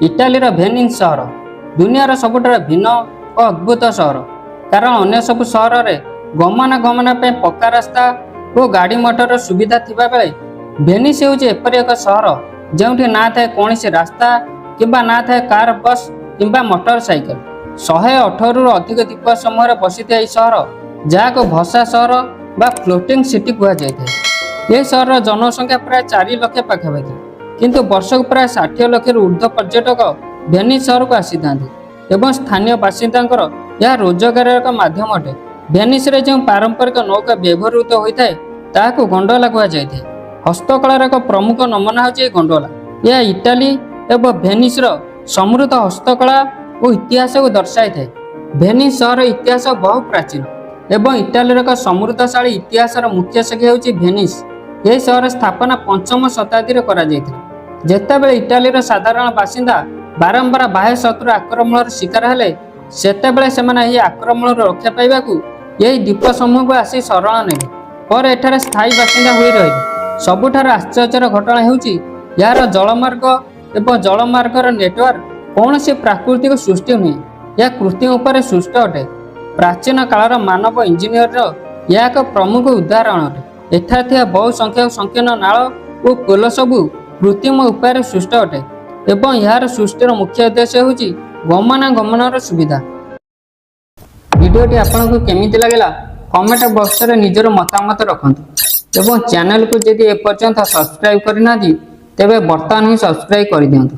इटालीर Venice सहर दुनियार सबुठार भिन्न और अद्भुत सहर कारण अन्य सब सहर में गमनागमन पक्का रास्ता और गाड़ी मटर सुविधा थिबा बेले भेनिस होउछि एपरि एक सहर जेउठी ना थाए कौन रास्ता किंबा ना थाए कार बस किंबा मोटर साइकिल 118 रु अधिक द्वीप समूह बसी यह सहर जहाँ को भसा सहर बा फ्लोटिंग सिटी कह जाए। यह सहर जनसंख्या प्राय 4 लाख पाखापाखि किंतु वर्षक प्राय 60 लाख ऊर्ध्व पर्यटक भेनिस सहर को आसी था एवं स्थानीय बासिंदा यह रोजगार एक माध्यम अटे। भेनिस रे जो पारंपरिक नौका व्यवहृत होता है ताकू गंडोला कह जाए। हस्तकलार एक प्रमुख नमूना होची गंडोला। यह इटाली एवं भेनिस समृद्ध हस्तकला और इतिहास को दर्शाई थाए। भेनिस सहर इतिहास बहु प्राचीन एवं इटालीर एक समृद्धशाली इतिहास मुख्य साक्षी होची भेनिस। यह सहर स्थापना 5म शताब्दी करा जायथिला जेतेबेले इटालीर साधारण बासिंदा बारंबार बाह्य शत्रु आक्रमण शिकार हेले सेतेबेले सेमाने यह आक्रमण रक्षा पाइबाकू यही द्वीप समूह को आसी शरण नेले पर एठारे स्थायी बासिंदा होई रहिले। सबुठार आश्चर्यर घटना हेउची यार जलमार्ग एवं जलमार्गर नेटवर्क कौन से प्राकृतिक सृष्टि नुहे यह कृत्रिम उपर सृष्ट अटे। प्राचीन कालर मानव इंजीनियर यह एक प्रमुख उदाहरण अटे। एठारे बहु संख्यक संकीर्ण नाल और पोल सबू कृत्रिम उपाय सृष्ट अटे एवं यार सृष्टिर मुख्य उद्देश्य होची गमनागमनर सुविधा। वीडियोटी आपको केमिति लागला कमेंट बॉक्स रे निजर मतामत रखंतु एवं चैनल को यदि एपर्यंत सब्सक्राइब करना तेबे बर्तमान ही सब्सक्राइब कर दियंतु।